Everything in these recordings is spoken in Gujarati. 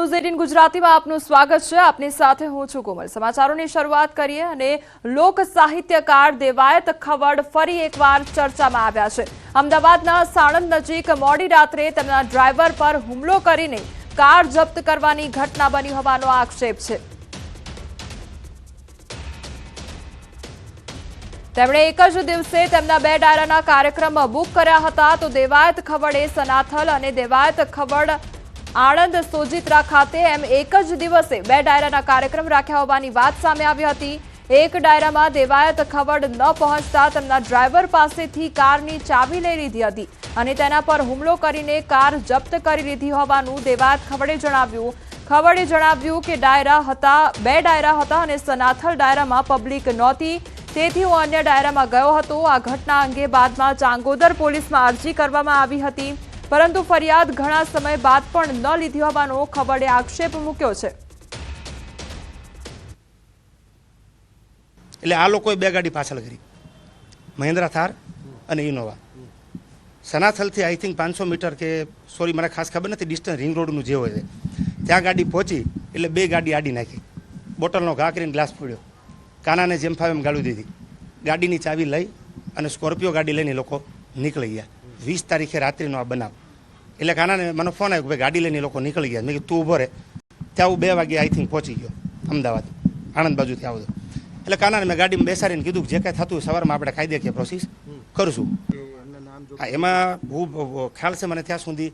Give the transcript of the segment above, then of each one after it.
ન્યૂઝ 18 ગુજરાતીમાં આપનું સ્વાગત છે। આપની સાથે હું છું કોમલ। સમાચારોની શરૂઆત કરીએ અને લોક સાહિત્યકાર દેવાયત ખવડ ફરી એકવાર ચર્ચામાં આવ્યા છે। અમદાવાદના સાણંદ નજીક મોડી રાત્રે તેમના ડ્રાઈવર પર હુમલો કરીને કાર જપ્ત કરવાની ઘટના બની હોવાનો આક્ષેપ છે। તેમણે એક જ દિવસે તેમના બે ડાયરાના કાર્યક્રમ બુક કર્યા હતા તો દેવાયત ખવડે સનાથલ અને દેવાયત ખવડ આણંદ સોજિત્રા ખાતે એમ એક જ દિવસે બે ડાયરાના કાર્યક્રમ રાખ્યા હોવાની વાત સામે આવી હતી। એક ડાયરામાં દેવાયત ખવડ ન પહોંચતા તેમના ડ્રાઈવર પાસેથી કારની ચાવી લઈ લીધી હતી અને તેના પર હુમલો કરીને કાર જપ્ત કરી લીધી હોવાનું દેવાયત ખવડે જણાવ્યું। ખવડે જણાવ્યું કે બે ડાયરા હતા અને સનાથલ ડાયરામાં પબ્લિક નહોતી, તેથી હું અન્ય ડાયરામાં ગયો હતો। આ ઘટના અંગે બાદમાં ચાંગોદર પોલીસમાં અરજી કરવામાં આવી હતી, પરંતુ ફરિયાદ ઘણા સમય બાદ પણ ન લીધી હોવાનો ખવડે આક્ષેપ મૂક્યો છે। એટલે આ લોકોએ બે ગાડી પાછળ કરી, મહિન્દ્રા થાર અને ઇનોવા। સનાથલથી આઈ થિંક 500 મીટર કે સોરી મને ખાસ ખબર નથી ડિસ્ટન્સ રિંગ રોડનું જે હોય છે ત્યાં ગાડી પહોંચી એટલે બે ગાડી આડી નાખી, બોટલનો ઘા કરીને ગ્લાસ ફોડ્યો, કાનાને જેમ ફાવે એમ ગાળું દીધી, ગાડીની ચાવી લઈ અને સ્કોર્પિયો ગાડી લઈને લોકો નીકળી ગયા। 20 તારીખે રાત્રિનો આ બનાવ। એટલે કાનાને મને ફોન આવ્યો કે ભાઈ ગાડી લઈને લોકો નીકળી ગયા। મેં કીધું તું ઊભો રહે। ત્યાં હું 2 વાગે આઈ થિંક પહોંચી ગયો અમદાવાદ, આણંદ બાજુથી આવતો। એટલે કાનાને મેં ગાડીમાં બેસાડીને કીધું જે કાંઈ થતું સવારમાં આપણે કાયદેકીય પ્રોસેસ કરશું। હા, એમાં હું ખ્યાલ છે મને ત્યાં સુધી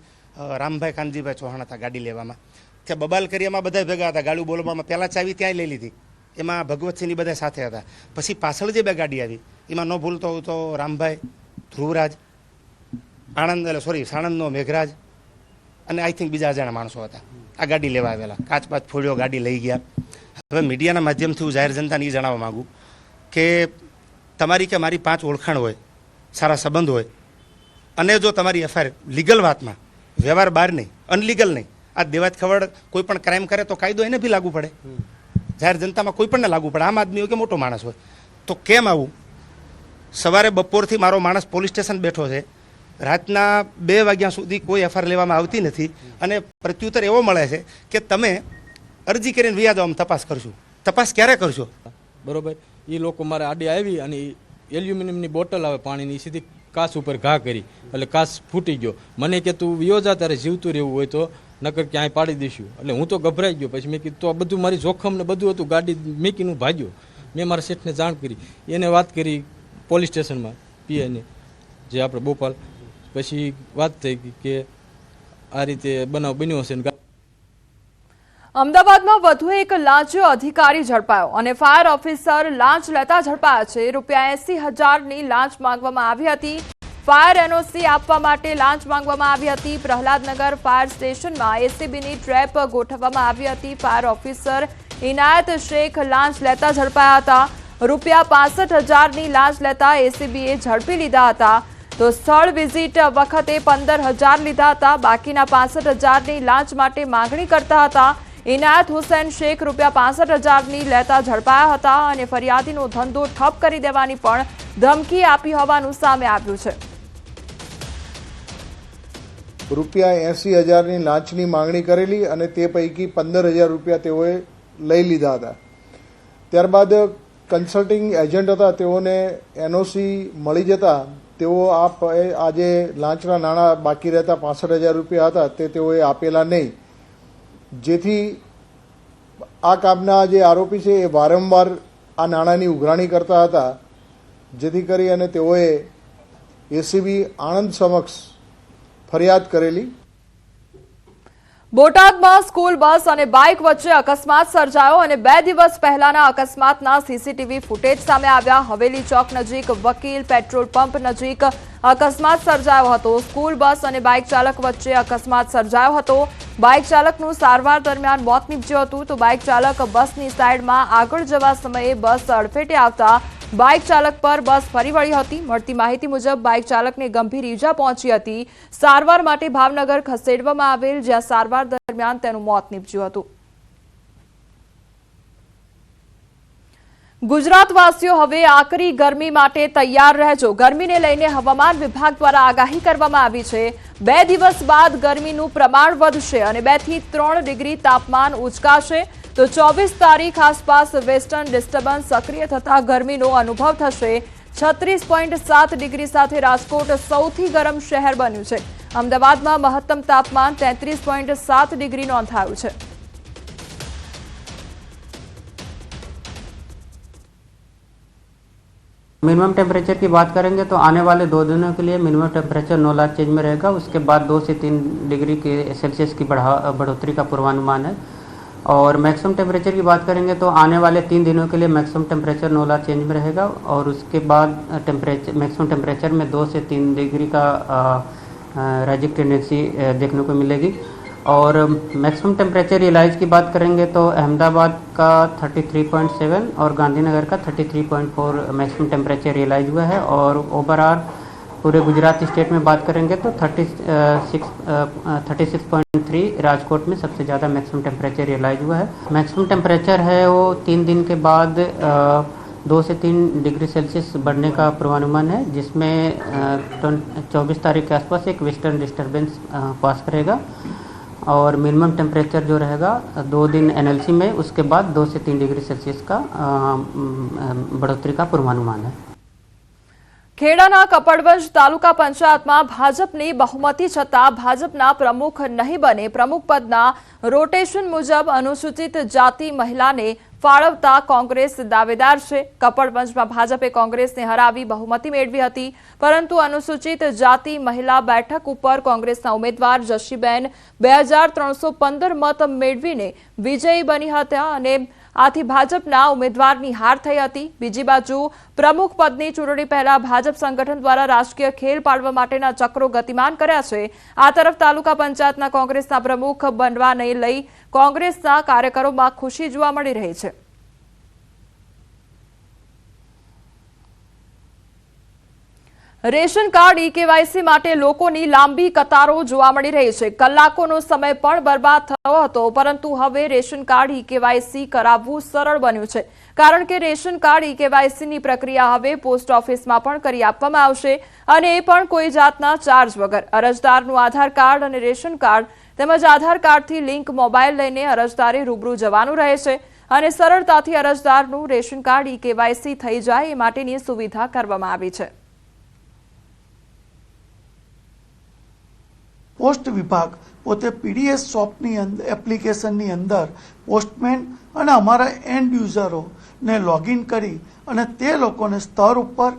રામભાઈ કાનજીભાઈ ચૌહાણ હતા ગાડી લેવામાં। ત્યાં બબાલ કરી એમાં બધા ભેગા હતા, ગાડું બોલવામાં પહેલાં ચાવી ત્યાં લઈ લીધી, એમાં ભગવતસિંહની બધા સાથે હતા। પછી પાછળ જે બે ગાડી આવી એમાં ન ભૂલતો હોય તો રામભાઈ, ધ્રુવરાજ, સાણંદનો મેઘરાજ અને આઈ થિંક બીજા અજાણા માણસો હતા આ ગાડી લેવા આવેલા। કાચ ફોડ્યો, ગાડી લઈ ગયા। હવે મીડિયાના માધ્યમથી હું જાહેર જનતાને એ જણાવવા માગું કે તમારી કે મારી 5 ઓળખાણ હોય, સારા સંબંધ હોય અને જો તમારી એફઆઈઆર લીગલ વાતમાં, વ્યવહાર બહાર નહીં, અનલીગલ નહીં, આ દેવાયત ખવડ કોઈ પણ ક્રાઇમ કરે તો કાયદો એને બી લાગુ પડે, જાહેર જનતામાં કોઈ પણને લાગુ પડે, આમ આદમી હોય કે મોટો માણસ હોય। તો કેમ આવું? સવારે બપોરથી મારો માણસ પોલીસ સ્ટેશન બેઠો છે, રાતના 2 વાગ્યા સુધી કોઈ એફઆઈઆર લેવામાં આવતી નથી અને પ્રત્યુત્તર એવો મળે છે કે તમે અરજી કરીને વ્યા જાઓ, તપાસ કરશું। તપાસ ક્યારે કરશો? બરોબર, એ લોકો મારે આડી આવી અને એલ્યુમિનિયમની બોટલ આવે પાણીની, સીધી કાચ ઉપર ઘા કરી એટલે કાચ ફૂટી ગયો। મને કે તું વિયો જા, તારે જીવતું રહેવું હોય તો નકર ક્યાંય પાડી દઈશું। એટલે હું તો ગભરાઈ ગયો। પછી મેં કીધું તો આ બધું મારી જોખમ ને બધું હતું, ગાડી મેકીને ભાગ્યો। મેં મારા શેઠને જાણ કરી, એને વાત કરી પોલીસ સ્ટેશનમાં પીઆઈને, જે આપણે ભોપાલ। પછી વાત થઈ કે આ રીતે બનાવ બન્યો છે। અમદાવાદમાં વધુ એક લાંચિયો અધિકારી ઝડપાયો અને ફાયર ઓફિસર લાંચ લેતા ઝડપાયા છે। ₹80,000ની લાંચ માંગવામાં આવી હતી। ફાયર એનઓસી આપવા માટે લાંચ માંગવામાં આવી હતી। પ્રહલાદનગર ફાયર સ્ટેશનમાં એસીબીની ટ્રેપ ગોઠવવામાં આવી હતી। ફાયર ઓફિસર ઇનાયત શેખ લાંચ લેતા ઝડપાયા હતા। ₹65,000ની લાંચ લેતા એસીબીએ ઝડપી લીધા હતા। તો સ્થળ વિઝિટ વખતે 15,000 લીધા હતા। બાકીના 65,000ની લાંચ માટે માંગણી કરતા હતા। ઇનાયત હુસૈન શેખ ₹65,000ની લેતા ઝડપાયા હતા અને ફરિયાદીનો ધંધો ઠપ કરી દેવાની પણ ધમકી આપી હોવાનું સામે આવ્યું છે। ₹80,000ની લાંચની માંગણી કરેલી અને તે પૈકી ₹15,000 તેઓએ લઈ લીધા હતા। ત્યારબાદ કન્સલ્ટિંગ એજન્ટ હતા, તેઓને એનઓસી મળી જતા તેઓ આજે લાંચના નાણાં બાકી રહેતા ₹65,000 હતા તે તેઓએ આપેલા નહીં, જેથી આ કામના જે આરોપી છે એ વારંવાર આ નાણાંની ઉઘરાણી કરતા હતા, જેથી કરી અને તેઓએ એસીબી આણંદ સમક્ષ ફરિયાદ કરેલી। બોટાદમાં સ્કૂલ બસ અને બાઇક વચ્ચે અકસ્માત સર્જાયો અને 2 દિવસ પહેલાના અકસ્માતના સીસીટીવી ફૂટેજ સામે આવ્યા। હવેલી ચોક નજીક વકીલ પેટ્રોલ પંપ નજીક અકસ્માત સર્જાયો હતો। સ્કૂલ બસ અને બાઇક ચાલક વચ્ચે અકસ્માત સર્જાયો હતો। બાઇક ચાલકનું સારવાર દરમિયાન મોત નીપજ્યું હતું તો બાઇક ચાલક બસની સાઈડમાં આગળ જવા સમયે બસ અડફેટે આવતા બાઇક ચાલક પર બસ ફરી વળી હતી। મળતી માહિતી મુજબ બાઇક ચાલકને ગંભીર ઈજા પહોંચી હતી। સારવાર માટે ભાવનગર ખસેડવામાં આવેલ, જ્યાં સારવાર દરમિયાન તેનું મોત નીપજ્યું હતું। ગુજરાતવાસીઓ હવે આકરી ગરમી માટે તૈયાર રહેજો. ગરમીને લઈને હવામાન વિભાગ દ્વારા આગાહી કરવામાં આવી છે. 2 દિવસ બાદ ગરમીનું પ્રમાણ વધશે અને 2 થી 3 ડિગ્રી તાપમાન ઉંચકાશે. તો 24 તારીખ આસપાસ વેસ્ટર્ન ડિસ્ટર્બન્સ સક્રિય થતા ગરમીનો અનુભવ થશે. 36.7 ડિગ્રી સાથે રાજકોટ સૌથી ગરમ શહેર બન્યું છે. અમદાવાદમાં મહત્તમ તાપમાન 33.7 ડિગ્રી નોંધાયું છે. मिनिमम टेम्परेचर की बात करेंगे तो आने वाले 2 दिनों के लिए मिनिमम टेम्परेचर 9 लाख चेंज में रहेगा. उसके बाद 2 से 3 डिग्री के सेल्सियस की बढ़ोतरी का पूर्वानुमान है. और मैक्सिमम टेम्परेचर की बात करेंगे तो आने वाले 3 दिनों के लिए मैक्सिमम टेम्परेचर 9 लाख चेंज में रहेगा. और उसके बाद मैक्सिमम टेम्परेचर में 2 से 3 डिग्री का राइजिंग टेंडेंसी देखने को मिलेगी. और मैक्सिमम टेम्परेचर रियलाइज की बात करेंगे तो अहमदाबाद का 33.7 और गांधीनगर का 33.4 मैक्सिमम टेम्परेचर रियलाइज हुआ है. और ओवरऑल पूरे गुजरात स्टेट में बात करेंगे तो 36.3 राजकोट में सबसे ज़्यादा मैक्सिमम टेम्परेचर रियलाइज हुआ है. मैक्सिमम टेम्परेचर है वो 3 दिन के बाद 2 से 3 डिग्री सेल्सियस बढ़ने का पूर्वानुमान है, जिसमें 24 तारीख के आसपास एक वेस्टर्न डिस्टर्बेंस पास करेगा. और मिनिमम टेम्परेचर जो रहेगा 2 दिन एनएलसी में, उसके बाद 2 से 3 डिग्री सेल्सियस का बढ़ोतरी का पूर्वानुमान है. ખેડાના કપડવંજ તાલુકા પંચાયતમાં ભાજપની બહુમતી છતાં ભાજપના પ્રમુખ નહીં બને. પ્રમુખ પદના રોટેશન મુજબ અનુસૂચિત જાતિ મહિલાને ફાળવતા કોંગ્રેસ દાવેદાર છે. કપડવંજમાં ભાજપે કોંગ્રેસને હરાવી બહુમતી મેળવી હતી, પરંતુ અનુસૂચિત જાતિ મહિલા બેઠક ઉપર કોંગ્રેસના ઉમેદવાર જશીબેન 2315 મત મેળવીને વિજયી બની હતા અને આથી ભાજપના ઉમેદવારની હાર થઈ હતી. બીજી બાજુ પ્રમુખ પદની ચૂંટણી પહેલા ભાજપ સંગઠન દ્વારા રાજકીય ખેલ પાડવા માટેના ચક્રો ગતિમાન કર્યા છે. આ તરફ તાલુકા પંચાયતના કોંગ્રેસના પ્રમુખ બનવાને લઈ કોંગ્રેસના કાર્યકરોમાં ખુશી જોવા મળી રહી છે. રેશન કાર્ડ ઈ-કેવાયસી માટે લોકોની લાંબી કતારો જોવા મળી રહી છે. કલાકોનો સમય પણ બરબાદ થયો હતો, પરંતુ હવે રેશન કાર્ડ ઈ-કેવાયસી કરાવવું સરળ બન્યું છે, કારણ કે રેશન કાર્ડ ઈ-કેવાયસીની પ્રક્રિયા હવે પોસ્ટ ઓફિસમાં પણ કરી આપવામાં આવશે, અને એ પણ કોઈ જાતના ચાર્જ વગર. અરજદારનું આધાર કાર્ડ અને રેશન કાર્ડ તેમજ આધાર કાર્ડથી લિંક મોબાઈલ લઈને અરજદારે રૂબરૂ જવાનું રહે છે, અને સરળતાથી અરજદારનું રેશન કાર્ડ ઈ-કેવાયસી થઈ જાય એ માટેની સુવિધા કરવામાં આવી છે. પોસ્ટ વિભાગ પોતે પીડીએસ શોપની અંદર એપ્લિકેશનની અંદર પોસ્ટમેન અને અમારા એન્ડ યુઝરોને લોગિન કરી અને તે લોકોને સ્તર ઉપર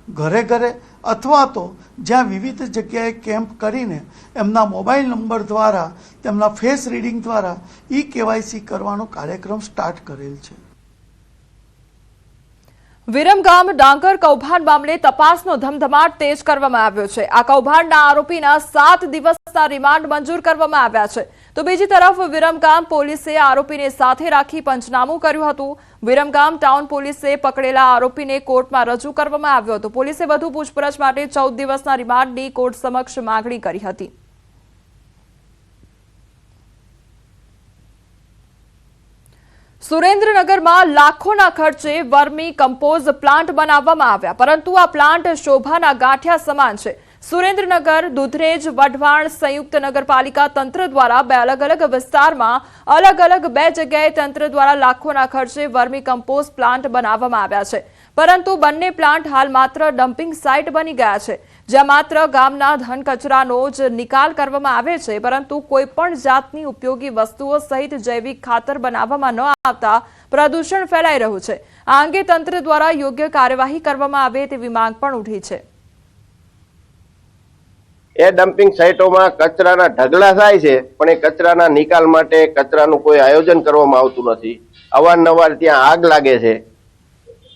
ઘરે ઘરે અથવા તો જ્યાં વિવિધ જગ્યાએ કેમ્પ કરીને એમના મોબાઈલ નંબર દ્વારા તેમના ફેસ રીડિંગ દ્વારા ઈ-કેવાયસી કરવાનો કાર્યક્રમ સ્ટાર્ટ કરેલ છે. વિરમગામ ડાંગર કૌભાંડ મામલે તપાસનો ધમધમાટ તેજ કરવામાં આવ્યો છે. આ કૌભાંડના આરોપીના 7 દિવસના રિમાન્ડ મંજૂર કરવામાં આવ્યા છે. તો બીજી તરફ વિરમગામ પોલીસે આરોપીને સાથે રાખી પંચનામું કર્યું હતું. વિરમગામ ટાઉન પોલીસે પકડેલા આરોપીને કોર્ટમાં રજૂ કરવામાં આવ્યો હતો. પોલીસે વધુ પૂછપરછ માટે 14 દિવસના રિમાન્ડની કોર્ટ સમક્ષ માંગણી કરી હતી. સુરેન્દ્રનગરમાં લાખોના ખર્ચે વર્મી કમ્પોઝ પ્લાન્ટ બનાવવામાં આવ્યા, પરંતુ આ પ્લાન્ટ શોભાના ગાંઠિયા સમાન છે. સુરેન્દ્રનગર, દુધરેજ, વઢવાણ સંયુક્ત નગરપાલિકા તંત્ર દ્વારા 2 અલગ અલગ વિસ્તારમાં અલગ અલગ 2 જગ્યાએ તંત્ર દ્વારા લાખોના ખર્ચે વર્મી કમ્પોઝ પ્લાન્ટ બનાવવામાં આવ્યા છે, પરંતુ બંને પ્લાન્ટ હાલ માત્ર ડમ્પિંગ સાઇટ બની ગયા છે, જ્યાં માત્ર ગામના ધન કચરાનો જ નિકાલ કરવામાં આવે છે, પરંતુ કોઈ પણ જાતની ઉપયોગી વસ્તુઓ સહિત જૈવિક ખાતર બનાવવામાં ન આવતા પ્રદૂષણ ફેલાઈ રહ્યું છે. આ અંગે તંત્ર દ્વારા યોગ્ય કાર્યવાહી કરવામાં આવે તેવી માંગ પણ ઉઠી છે. એ ડમ્પિંગ સાઇટોમાં કચરાના ઢગલા થાય છે, પણ એ કચરાના નિકાલ માટે કચરાનું કોઈ આયોજન કરવામાં આવતું નથી. અવારનવાર ત્યાં આગ લાગે છે,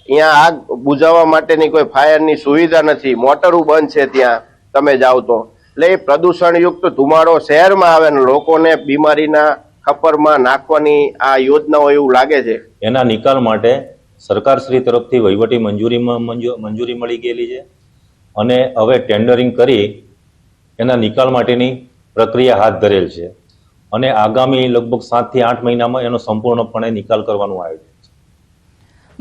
અહીંયા આગ બુઝાવવા માટેની કોઈ ફાયરની સુવિધા નથી, મોટરો બંધ છે ત્યાં તમે જાઓ તો. એટલે એ પ્રદૂષણયુક્ત ધુમાડો શહેરમાં આવે ને લોકોને બીમારીના ખપ્પરમાં નાખવાની આ યોજનાઓ એવું લાગે છે. એના નિકાલ માટે સરકારશ્રી તરફથી વહીવટી મંજૂરી મળી ગયેલી છે, અને હવે ટેન્ડરિંગ કરી એના નિકાલ માટેની પ્રક્રિયા હાથ ધરેલ છે, અને આગામી લગભગ 7 થી 8 મહિનામાં એનો સંપૂર્ણપણે નિકાલ કરવાનું આયોજન છે.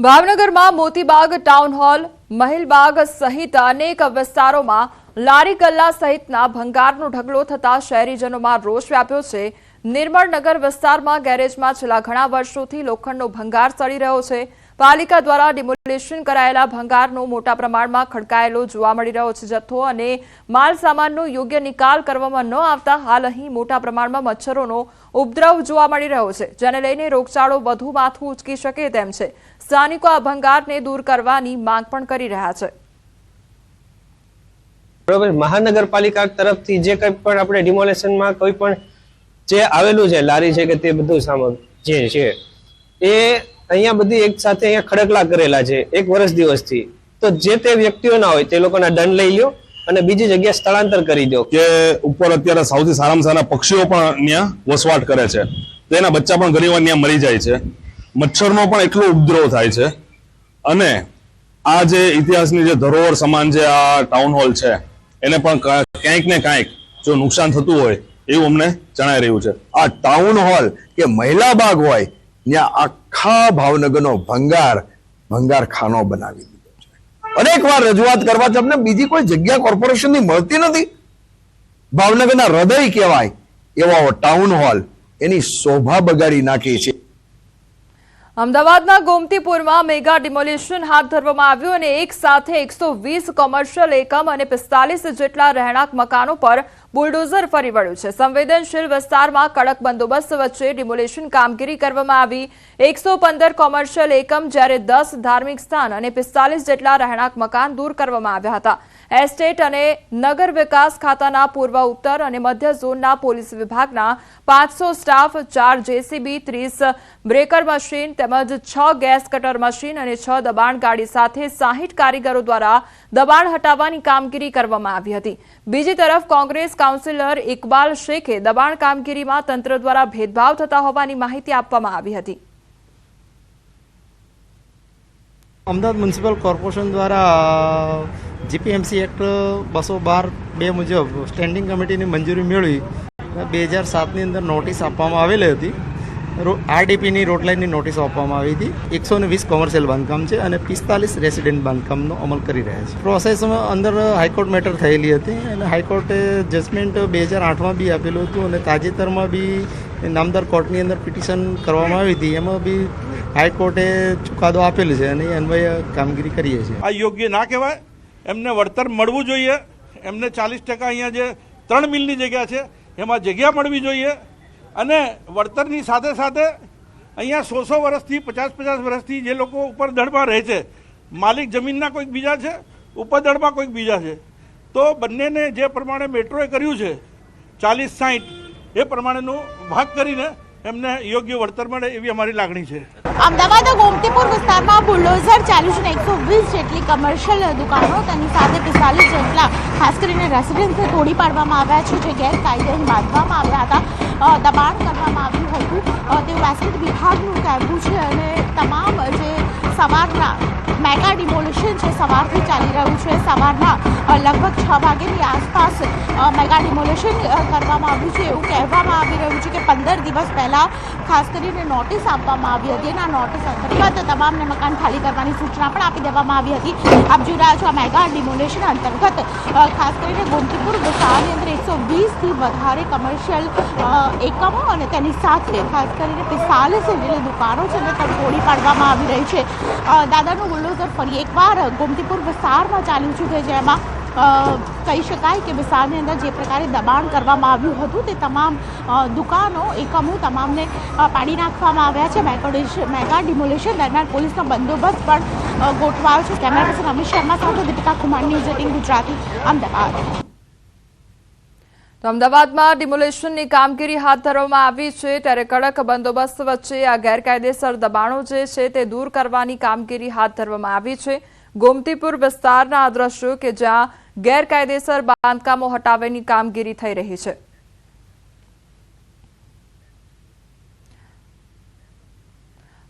ભાવનગરમાં મોતીબાગ ટાઉન હોલ, મહિલબાગ સહિત અનેક વિસ્તારોમાં લારી ગલ્લા સહિતના ભંગારનો ઢગલો થતા શહેરીજનોમાં રોષ વ્યાપ્યો છે. નિર્મળનગર વિસ્તારમાં ગેરેજમાં છેલ્લા ઘણા વર્ષોથી લોખંડનો ભંગાર સડી રહ્યો છે. પાલિકા દ્વારા ડિમોલિશન કરાયેલા ભંગારનો મોટા પ્રમાણમાં ખડકાયેલો જોવા મળી રહ્યો છે. જથ્થો અને માલ સામાનનો યોગ્ય નિકાલ કરવામાં ન આવતા હાલ અહીં મોટા પ્રમાણમાં મચ્છરોનો ઉપદ્રવ જોવા મળી રહ્યો છે, જેને લઈને રોગચાળો વધુ માથું ઉચકી શકે તેમ છે. સ્થાનિકો આ ભંગારને દૂર કરવાની માંગ પણ કરી રહ્યા છે. બરોબર, મહાનગરપાલિકા તરફથી જે કંઈ પણ આપણે ડિમોલેશનમાં કોઈ પણ જે આવેલું છે, લારી છે કે તે બધું સામાન જે છે એ અહીંયા બધી એક સાથે અહીંયા ખડકલા કરેલા છે 1 વર્ષ દિવસથી. તો જે તે વ્યક્તિઓ ના હોય તે લોકોના દંડ લઈ લ્યો અને બીજી જગ્યાએ સ્થળાંતર કરી દો. કે ઉપર અત્યારે સૌથી સારામાં સારા પક્ષીઓ પણ ત્યાં વસવાટ કરે છે, તો એના બચ્ચા પણ ઘણીવાર ત્યાં મરી જાય છે. મચ્છરનો પણ એટલો ઉપદ્રવ થાય છે. અને આ જે ઇતિહાસની જે ધરોહર સમાન જે આ ટાઉન હોલ છે એને પણ ક્યાંક ને ક્યાંક જો નુકસાન થતું હોય એવું અમને જણાઈ રહ્યું છે. આ ટાઉન હોલ કે મહિલા બાગ હોય ત્યાં આખા ભાવનગરનો ભંગાર ખાનો બનાવી દીધો છે. અનેક વાર રજૂઆત કરવા છતાં બીજી કોઈ જગ્યા કોર્પોરેશનની મળતી નથી. ભાવનગરના હૃદય કહેવાય એવો ટાઉન હોલ એની શોભા બગાડી નાખી છે. અમદાવાદના ગોમતીપુરમાં મેગા ડિમોલિશન હાથ ધરવામાં આવ્યું અને એક સાથે 120 કોમર્શિયલ એકમ અને 45 જેટલા રહેણાંક મકાનો પર બુલડોઝર ફરી વળ્યું છે. સંવેદનશીલ વિસ્તારમાં કડક બંદોબસ્ત વચ્ચે ડિમોલિશન કામગીરી કરવામાં આવી. 115 કોમર્શિયલ એકમ જ્યારે 10 ધાર્મિક સ્થાન અને 45 જેટલા રહેણાંક મકાન દૂર કરવામાં આવ્યા હતા. એસ્ટેટ અને નગર વિકાસ ખાતાના પૂર્વ ઉત્તર અને મધ્ય ઝોનના પોલીસ વિભાગના 500 સ્ટાફ, 4 જેસીબી, 30 બ્રેકર મશીન તેમજ 6 ગેસ કટર મશીન અને 6 દબાણ ગાડી સાથે 60 કારીગરો દ્વારા દબાણ હટાવવાની કામગીરી કરવામાં આવી હતી. બીજી તરફ કોંગ્રેસ કાઉન્સિલર ઇકબાલ શેખે દબાણ કામગીરીમાં તંત્ર દ્વારા ભેદભાવ થતા હોવાની માહિતી આપવામાં આવી હતી. અમદાવાદ મ્યુનિસિપલ કોર્પોરેશન દ્વારા જીપીએમસી એક્ટ 212(2) મુજબ સ્ટેન્ડિંગ કમિટીની મંજૂરી મેળવી 2007ની અંદર નોટિસ આપવામાં આવેલી હતી. આરડીપીની રોડ લાઇનની નોટિસ આપવામાં આવી હતી. 120 કોમર્શિયલ બાંધકામ છે અને 45 રેસિડેન્ટ બાંધકામનો અમલ કરી રહ્યા છે. પ્રોસેસમાં અંદર હાઈકોર્ટ મેટર થયેલી હતી અને હાઈકોર્ટે જજમેન્ટ 2008માં બી આપેલું હતું અને તાજેતરમાં બી નામદાર કોર્ટની અંદર પિટિશન કરવામાં આવી હતી. એમાં બી હાઈકોર્ટે ચુકાદો આપેલો છે અને અન્વયે કામગીરી કરીએ છીએ. આ યોગ્ય ના કહેવાય. એમને વળતર મળવું જોઈએ. એમને 40% અહીંયા જે 3 મિલની જગ્યા છે એમાં જગ્યા મળવી જોઈએ અને વળતરની સાથે સાથે અહીંયા 100 વર્ષથી 50 વર્ષથી જે લોકો ઉપર દળમાં રહે છે, માલિક જમીનના કોઈક બીજા છે, ઉપર દળમાં કોઈક બીજા છે, તો બંનેને જે પ્રમાણે મેટ્રોએ કર્યું છે 40-60 એ પ્રમાણેનો ભાગ કરીને એમને યોગ્ય વળતર મળે એવી અમારી લાગણી છે. અમદાવાદ ગોમતીપુર વિસ્તારમાં બુલડોઝર ચાલુ છે. 120 જેટલી કમર્શિયલ દુકાનો તેની સાથે 45 જેટલા ખાસ કરીને રેસિડેન્સને તોડી પાડવામાં આવ્યા છે, જે ગેરકાયદે બાંધવામાં આવ્યા હતા, દબાણ કરવામાં આવ્યું હતું તેવું એસ્ટેટ વિભાગનું કહેવું છે. અને તમામ જે સવારના મેગા ડિમોલિશન છે સવારથી ચાલી રહ્યું છે. સવારના લગભગ 6 વાગ્યાની આસપાસ મેગા ડિમોલિશન કરવામાં આવ્યું છે એવું કહેવામાં આવી રહ્યું છે કે 15 દિવસ પહેલાં ખાસ કરીને નોટિસ આપવામાં આવી હતી અને આ નોટિસ અંતર્ગત તમામને મકાન ખાલી કરવાની સૂચના પણ આપી દેવામાં આવી હતી. આપ જોઈ રહ્યા છો આ મેગા ડિમોલિશન અંતર્ગત ખાસ કરીને ગોમતીપુર વિસ્તારની અંદર 120થી વધારે કમર્શિયલ એકમો અને તેની સાથે ખાસ કરીને 45 જેટલી દુકાનો છે અને તોડી પાડવામાં આવી રહી છે. દાદાનું બુલડોઝર ફરી એકવાર ગોમતીપુર વિસ્તારમાં ચાલ્યું છે કે જેમાં કહી શકાય કે વિસ્તારની અંદર જે પ્રકારે દબાણ કરવામાં આવ્યું હતું તે તમામ દુકાનો એકમો તમામને પાડી નાખવામાં આવ્યા છે. મેગા ડિમોલિશન દરમિયાન પોલીસનો બંદોબસ્ત પણ ગોઠવાયો છે. કેમેરા પર્સન અમિત શર્મા સાથે દીપિકા કુમાર, ન્યૂઝ 18 ગુજરાતી, અમદાવાદ. તો અમદાવાદમાં ડિમોલિશનની કામગીરી હાથ ધરવામાં આવી છે, ત્યારે કડક બંદોબસ્ત વચ્ચે આ ગેરકાયદેસર દબાણો જે છે તે દૂર કરવાની કામગીરી હાથ ધરવામાં આવી છે. ગોમતીપુર વિસ્તારના આ દ્રશ્યો કે જ્યાં ગેરકાયદેસર બાંધકામો હટાવવાની કામગીરી થઈ રહી છે.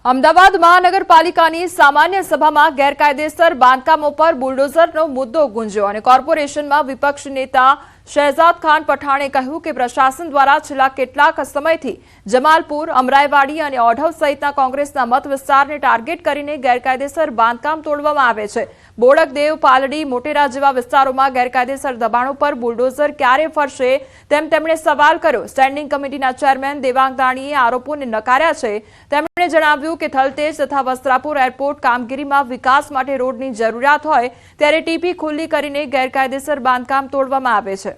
અમદાવાદ મહાનગરપાલિકાની સામાન્ય સભામાં ગેરકાયદેસર બાંધકામો પર બુલડોઝરનો મુદ્દો ગુંજ્યો અને કોર્પોરેશનમાં વિપક્ષ નેતા શહેજાદ ખાન પઠાણે કહ્યું કે પ્રશાસન દ્વારા છેલ્લા કેટલાક સમયથી જમાલપુર, અમરાઈવાડી અને ઓઢવ સહિતના કોંગ્રેસના મત વિસ્તારને ટાર્ગેટ કરીને ગેરકાયદેસર બાંધકામ તોડવામાં આવે છે. બોડકદેવ, પાલડી, મોટેરા જેવા વિસ્તારોમાં ગેરકાયદેસર દબાણો પર બુલડોઝર ક્યારે ફરશે તેમ તેમણે સવાલ કર્યો. સ્ટેન્ડિંગ કમિટીના ચેરમેન દેવાંગ દાણીએ આરોપોને નકાર્યા છે. તેમણે જણાવ્યું કે થલતેજ તથા વસ્ત્રાપુર એરપોર્ટ કામગીરીમાં વિકાસ માટે રોડની જરૂરિયાત હોય ત્યારે ટીપી ખુલ્લી કરીને ગેરકાયદેસર બાંધકામ તોડવામાં આવે છે.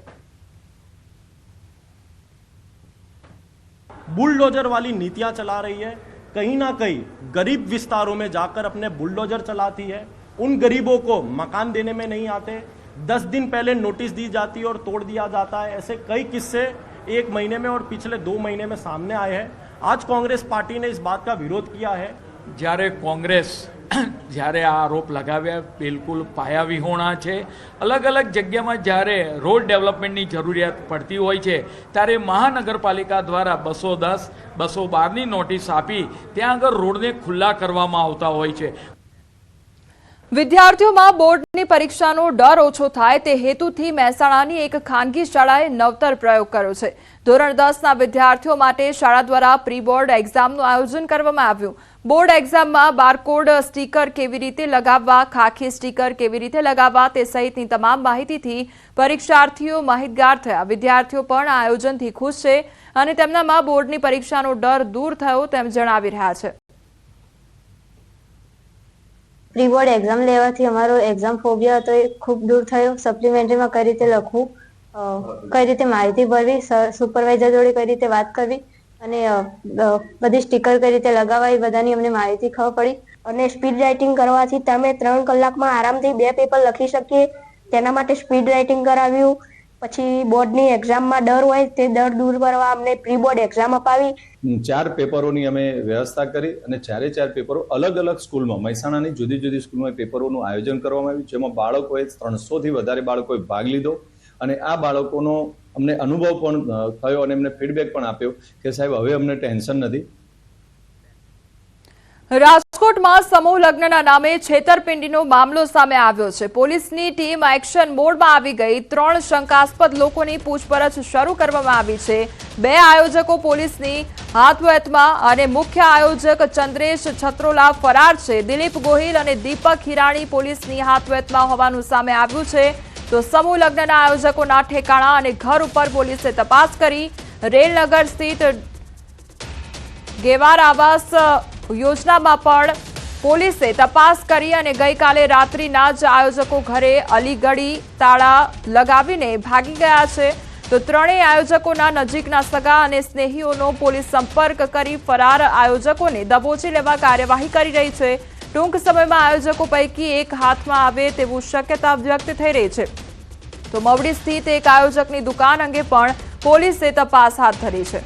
बुलडोजर वाली नीतियां चला रही है, कहीं ना कहीं गरीब विस्तारों में जाकर अपने बुलडोजर चलाती है. उन गरीबों को मकान देने में नहीं आते, 10 दिन पहले नोटिस दी जाती है और तोड़ दिया जाता है. ऐसे कई किस्से 1 महीने में और पिछले 2 महीने में सामने आए हैं. आज कांग्रेस पार्टी ने इस बात का विरोध किया है. જ્યારે કોંગ્રેસ જ્યારે આ આરોપ લગાવ્યા બિલકુલ પાયાવિહોણા છે. અલગ અલગ જગ્યામાં જ્યારે રોડ ડેવલપમેન્ટની જરૂરિયાત પડતી હોય છે ત્યારે મહાનગરપાલિકા દ્વારા 210, 212ની નોટિસ આપી ત્યાં આગળ રોડને ખુલ્લા કરવામાં આવતા હોય છે. વિદ્યાર્થીઓમાં બોર્ડની પરીક્ષાનો ડર ઓછો થાય તે હેતુથી મહેસાણાની એક ખાનગી શાળાએ નવતર પ્રયોગ કર્યો છે. ધોરણ 10ના વિદ્યાર્થીઓ માટે શાળા દ્વારા પ્રી બોર્ડ એક્ઝામનું આયોજન કરવામાં આવ્યું. બોર્ડ એક્ઝામમાં બારકોડ સ્ટીકર કેવી રીતે લગાવવા, ખાખી સ્ટીકર કેવી રીતે લગાવવા તે સહિતની તમામ માહિતીથી પરીક્ષાર્થીઓ માહિતગાર થયા. વિદ્યાર્થીઓ પણ આ આયોજનથી ખુશ છે અને તેમનામાં બોર્ડની પરીક્ષાનો ડર દૂર થયો તેમ જણાવી રહ્યા છે. પ્રી બોર્ડ એક્ઝામ લેવાથી અમારો એક્ઝામ ફોબિયા હતો એ ખૂબ દૂર થયો. સપ્લિમેન્ટરીમાં કઈ રીતે લખવું, કઈ રીતે માહિતી ભરવી, સુપરવાઇઝર જોડે કઈ રીતે વાત કરવી અને બધી સ્ટીકર કઈ રીતે લગાવવા એ બધાની અમને માહિતી ખબર પડી. અને સ્પીડ રાઇટિંગ કરવાથી તમે 3 કલાકમાં આરામથી 2 પેપર લખી શકીએ. તેના માટે સ્પીડ રાઇટિંગ કરાવ્યું. પછી બોર્ડની એક્ઝામમાં ડર હોય તે ડર દૂર કરવા અમને પ્રી બોર્ડ એક્ઝામ અપાવી. 4 પેપરોની અમે વ્યવસ્થા કરી અને 4 પેપરો અલગ અલગ સ્કૂલમાં, મહેસાણાની જુદી જુદી સ્કૂલમાં પેપરોનું આયોજન કરવામાં આવ્યું, જેમાં બાળકોએ 300થી વધારે બાળકોએ ભાગ લીધો. અને આ બાળકોનો અમને અનુભવ પણ થયો અને એમને ફીડબેક પણ આપ્યો કે સાહેબ હવે અમને ટેન્શન નથી. રાજકોટમાં સમૂહ લગ્નના નામે છેતરપિંડીનો મામલો સામે આવ્યો છે. પોલીસની ટીમ એક્શન મોડમાં આવી ગઈ. 3 શંકાસ્પદ લોકોની પૂછપરછ શરૂ કરવામાં આવી છે. 2 આયોજકો પોલીસની હાથવહેતમાં અને મુખ્ય આયોજક ચંદ્રેશ છત્રોલા ફરાર છે. દિલીપ ગોહિલ અને દીપક હિરાણી પોલીસની હાથવહેતમાં હોવાનું સામે આવ્યું છે. તો સમૂહ લગ્નના આયોજકોના ઠેકાણા અને ઘર ઉપર પોલીસે તપાસ કરી. રેલનગર સ્થિત ગેવાર આવાસ યોજનામાં પણ પોલીસે તપાસ કરી અને ગઈકાલે રાત્રિના જ આયોજકો ઘરે અલીગઢી તાળા લગાવીને ભાગી ગયા છે. તો 3 આયોજકોના નજીકના સગા અને સ્નેહીઓનો પોલીસ સંપર્ક કરી ફરાર આયોજકોને દબોચી લેવા કાર્યવાહી કરી રહી છે. ટૂંક સમયમાં આયોજકો પૈકી એક હાથમાં આવે તેવું શક્યતા વ્યક્ત થઈ રહી છે. તો મવડી સ્થિત એક આયોજકની દુકાન અંગે પણ પોલીસે તપાસ હાથ ધરી છે.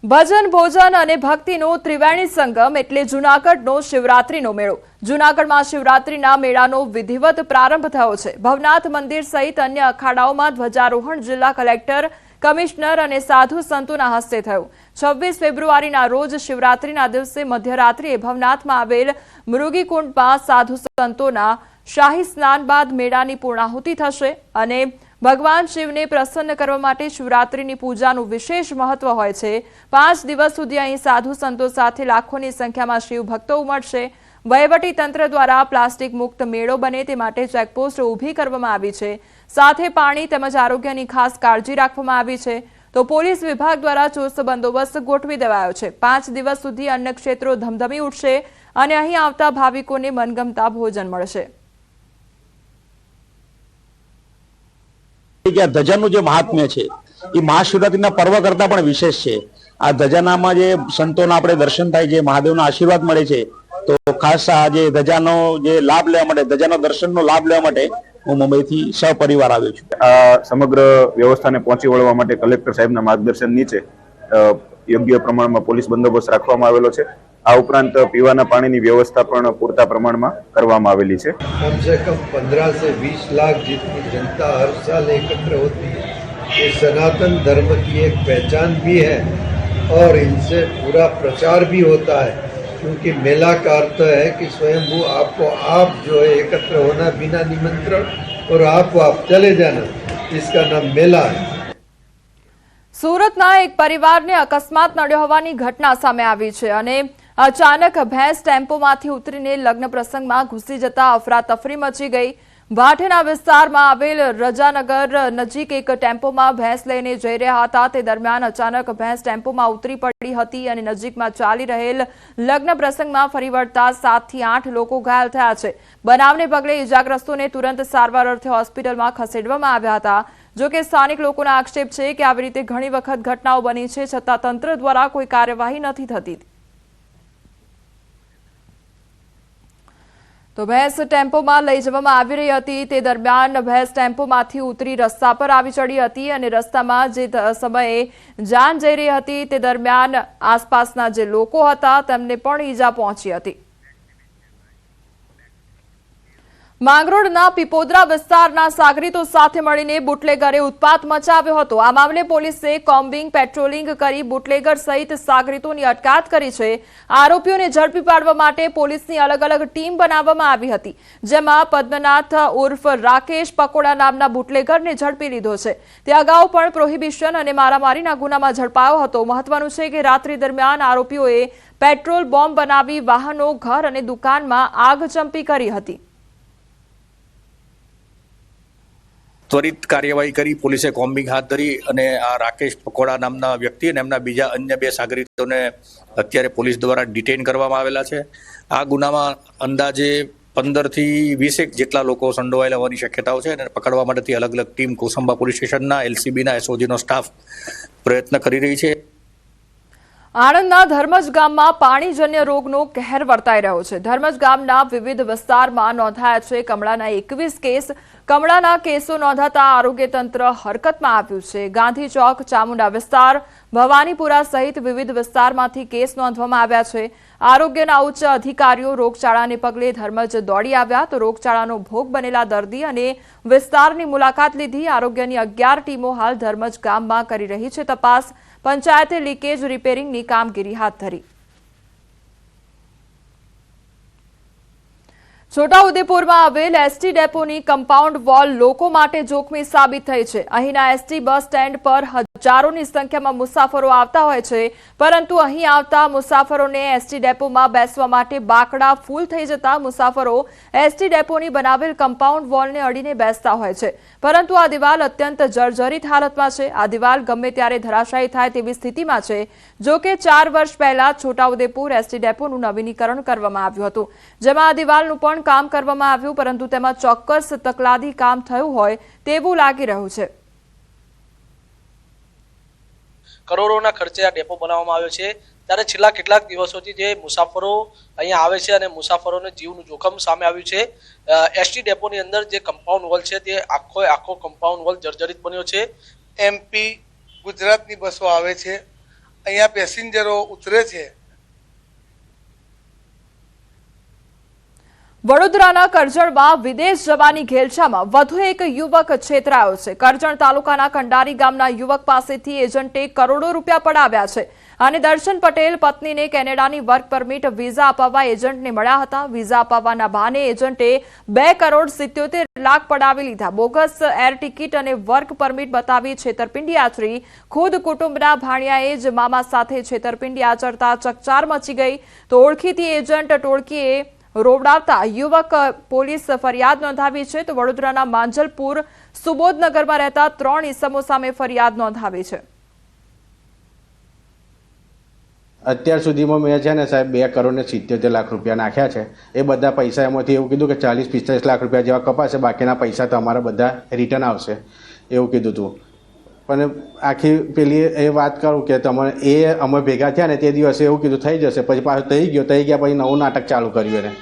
ભજન, ભોજન અને ભક્તિનો ત્રિવેણી સંગમ એટલે જૂનાગઢનો શિવરાત્રીનો મેળો. જૂનાગઢમાં શિવરાત્રીના મેળાનો વિધિવત પ્રારંભ થયો છે. ભવનાથ મંદિર સહિત અન્ય અખાડાઓમાં ધ્વજારોહણ જિલ્લા કલેક્ટર, કમિશનર અને સાધુ સંતોના હસ્તે થયું. 26 ફેબ્રુઆરીના રોજ શિવરાત્રીના દિવસે મધ્યરાત્રિએ ભવનાથમાં આવેલ મૃગીકુંડમાં સાધુ સંતોના શાહી સ્નાન બાદ મેળાની પૂર્ણાહુતિ થશે અને ભગવાન શિવને પ્રસન્ન કરવા માટે શિવરાત્રીની પૂજાનું વિશેષ મહત્વ હોય છે. 5 દિવસ સુધી અહીં સાધુ સંતો સાથે લાખોની સંખ્યામાં શિવ ભક્તો ઉમટશે. વહીવટી તંત્ર દ્વારા પ્લાસ્ટિક મુક્ત મેળો બને તે માટે ચેકપોસ્ટ ઊભી કરવામાં આવી છે. સાથે પાણી તેમજ આરોગ્યની ખાસ કાળજી રાખવામાં આવી છે. તો પોલીસ વિભાગ દ્વારા ચુસ્ત બંદોબસ્ત ગોઠવી દેવાયો છે. 5 દિવસ સુધી અન્ય ક્ષેત્રો ધમધમી ઉઠશે અને અહીં આવતા ભાવિકોને મનગમતા ભોજન મળશે. ધજાનું જે મહાત્મ્ય છે એ મહાશિવરાત્રીના પર્વ કરતા પણ વિશેષ છે. આ ધજાનામાં જે સંતોના આપણે દર્શન થાય છે, મહાદેવના આશીર્વાદ મળે છે. તો ખાસ આ જે ધજાનો જે લાભ લેવા માટે, ધજાના દર્શનનો લાભ લેવા માટે હું મુંબઈથી સહપરિવાર આવ્યો છું. આ સમગ્ર વ્યવસ્થાને પહોંચી વળવા માટે કલેક્ટર સાહેબના માર્ગદર્શન નીચે યોગ્ય પ્રમાણમાં પોલીસ બંદોબસ્ત રાખવામાં આવેલો છે. આ ઉપરાંત પીવાના પાણીની વ્યवस्था પણ પૂરતા પ્રમાણમાં કરવામાં આવેલી છે. कम से कम 15 से 20 लाख जितनी जनता हर साल एकत्र होती है, ये सनातन धर्म की एक पहचान भी है और इनसे पूरा प्रचार भी होता है क्योंकि मेला का अर्थ है कि स्वयंभू आपको आप जो है एकत्र होना बिना निमंत्रण और आपको आप चले जाना, इसका नाम मेला है। સુરતના એક પરિવારને અકસ્માત નડ્યો હોવાની ઘટના સામે આવી છે અને અચાનક ભેંસ ટેમ્પોમાંથી ઉતરીને લગ્ન પ્રસંગમાં ઘૂસી જતા અફરાતફરી મચી ગઈ। ભાટેના વિસ્તારમાં આવેલ રજાનગર નજીક એક ટેમ્પોમાં ભેંસ લઈને જઈ રહ્યા હતા તે દરમિયાન અચાનક ભેંસ ટેમ્પોમાં ઉતરી પડી હતી અને નજીકમાં ચાલી રહેલ લગ્ન પ્રસંગમાં ફરી વળતા 7 થી 8 લોકો ઘાયલ થયા છે। બનાવને પગલે ઇજાગ્રસ્તોને તુરંત સારવાર અર્થે હોસ્પિટલમાં ખસેડવામાં આવ્યા હતા। જો કે સ્થાનિક લોકોનો આક્ષેપ છે કે આવી રીતે ઘણી વખત ઘટનાઓ બની છે છતાં તંત્ર દ્વારા કોઈ કાર્યવાહી નથી થતી। તો ભેંસ ટેમ્પોમાં લઈ જવામાં આવી રહી હતી તે દરમિયાન ભેંસ ટેમ્પોમાંથી ઉતરી રસ્તા પર આવી ચડી હતી અને રસ્તામાં જે સમયે જાન જઈ રહી હતી તે દરમિયાન આસપાસના જે લોકો હતા તેમને પણ ઈજા પહોંચી હતી। માંગરોળના પીપોદરા વિસ્તારના સાગરીતો સાથે મળીને બુટલેગરે ઉત્પાત મચાવ્યો હતો। આ મામલે પોલીસે કોમ્બિંગ પેટ્રોલિંગ કરી બુટલેગર સહિત સાગરીતોની અટકાયત કરી છે। આરોપીઓને ઝડપી પાડવા માટે પોલીસની અલગ અલગ ટીમ બનાવવામાં આવી હતી જેમાં પદ્મનાથ ઉર્ફ રાકેશ પકોડા નામના બુટલેગરને ઝડપી લીધો છે। તે અગાઉ પણ પ્રોહિબિશન અને મારામારીના ગુનામાં ઝડપાયો હતો। મહત્વનું છે કે રાત્રિ દરમિયાન આરોપીઓએ પેટ્રોલ બોમ્બ બનાવી વાહનો ઘર અને દુકાનમાં આગ ચંપી કરી હતી। ત્વરિત કાર્યવાહી કરી પોલીસે કોમ્બિંગ હાથ ધરી અને આ રાકેશ પકોડા નામના વ્યક્તિ અને એમના બીજા અન્ય 2 સાગરીતોને અત્યારે પોલીસ દ્વારા ડિટેઇન કરવામાં આવેલા છે। આ ગુનામાં અંદાજે 15 થી 20 જેટલા લોકો સંડોવાયેલા હોવાની શક્યતાઓ છે અને પકડવા માટેથી અલગ અલગ ટીમ કોસંબા પોલીસ સ્ટેશનના LCBના SOGનો સ્ટાફ પ્રયત્ન કરી રહી છે। આણંદના ધર્મજ ગામમાં પાણીજન્ય રોગનો કહેર વર્તાઈ રહ્યો છે। ધર્મજ ગામના વિવિધ વિસ્તારમાં નોંધાયા છે કમળાના 21 કેસ। કમળાના કેસો નોંધાતા આરોગ્ય તંત્ર હરકતમાં આવ્યું છે। ગાંધી ચોક, ચામુંડા વિસ્તાર, ભવાનીપુરા સહિત વિવિધ વિસ્તારમાંથી કેસ નોંધવામાં આવ્યા છે। આરોગ્યના ઉચ્ચ અધિકારીઓ રોગચાળાને પગલે ધર્મજ દોડી આવ્યા તો રોગચાળાનો ભોગ બનેલા દર્દી અને વિસ્તારની મુલાકાત લીધી। આરોગ્યની 11 ટીમો હાલ ધર્મજ ગામમાં કરી રહી છે તપાસ। પંચાયતે લીકેજ રિપેરિંગની કામગીરી હાથ ધરી। છોટાઉદેપુરમાં આવેલ એસટી ડેપોની કમ્પાઉન્ડ વોલ લોકો માટે જોખમી સાબિત થઈ છે। અહીંના એસટી બસ સ્ટેન્ડ પર હજારોની સંખ્યામાં મુસાફરો આવતા હોય છે પરંતુ અહીં આવતા મુસાફરોને એસટી ડેપોમાં બેસવા માટે બાકડા ફૂલ થઈ જતા મુસાફરો એસટી ડેપોની બનાવેલ કમ્પાઉન્ડ વોલને અડીને બેસતા હોય છે પરંતુ આ દિવાલ અત્યંત જર્જરિત હાલતમાં છે। આ દિવાલ ગમે ત્યારે ધરાશાયી થાય તેવી સ્થિતિમાં છે। જો કે 4 વર્ષ પહેલા છોટાઉદેપુર એસટી ડેપોનું નવીનીકરણ કરવામાં આવ્યું હતું જેમાં આ દિવાલનું પણ કામ કરવામાં આવ્યું પરંતુ તેમાં ચોક્કસ તકલાદી કામ થયું હોય તેવું લાગી રહ્યું છે। કરોડોના ખર્ચે આ ડેપો બનાવવામાં આવ્યો છે ત્યારે છેલ્લા કેટલાક દિવસોથી જે મુસાફરો અહીંયા આવે છે અને મુસાફરોને જીવનું જોખમ સામે આવ્યું છે। એસટી ડેપોની અંદર જે કમ્પાઉન્ડ વોલ છે તે આખો કમ્પાઉન્ડ વોલ જર્જરિત બન્યો છે। MP ગુજરાતની બસો આવે છે, અહીંયા પેસેન્જરો ઉતરે છે। વડોદરાના કરજણમાં વિદેશ જવાની ઘેલછામાં વધુ એક યુવક છેતરાયો છે। કરજણ તાલુકાના કંડારી ગામના યુવક પાસેથી એજન્ટે કરોડો રૂપિયા પડાવ્યા છે અને દર્શન પટેલ પત્નીને કેનેડાની વર્ક પરમિટ વિઝા અપાવવા એજન્ટને મળ્યા હતા। વિઝા અપાવવાના બહાને એજન્ટે 2,77,00,000 પડાવી લીધા। બોગસ એર ટિકિટ અને વર્ક પરમિટ બતાવી છેતરપિંડી આચરી। ખુદ કુટુંબના ભાણિયાએ જ મામા સાથે છેતરપિંડી આચરતા ચકચાર મચી ગઈ તો ઓળખીતી એજન્ટ ટોળકીએ રોવડાવતા યુવક પોલીસ ફરિયાદ નોંધાવી છે તો વડોદરાના માંજલપુર સુબોધનગરમાં રહેતા 3 ઇસમો સામે ફરિયાદ નોંધાવી છે। અત્યાર સુધીમાં મેં છે ને સાહેબ 2,77,00,000 રૂપિયા નાખ્યા છે। એ બધા પૈસા એમાંથી એવું કીધું કે 40-45 લાખ રૂપિયા જેવા કપાશે, બાકીના પૈસા તમારા બધા રિટર્ન આવશે એવું કીધું હતું। પણ આખી પેલી એ વાત કરું કે અમે ભેગા થયા ને તે દિવસે એવું કીધું થઈ જશે, પછી પાછું થઈ ગયા પછી નવું નાટક ચાલુ કર્યું એને।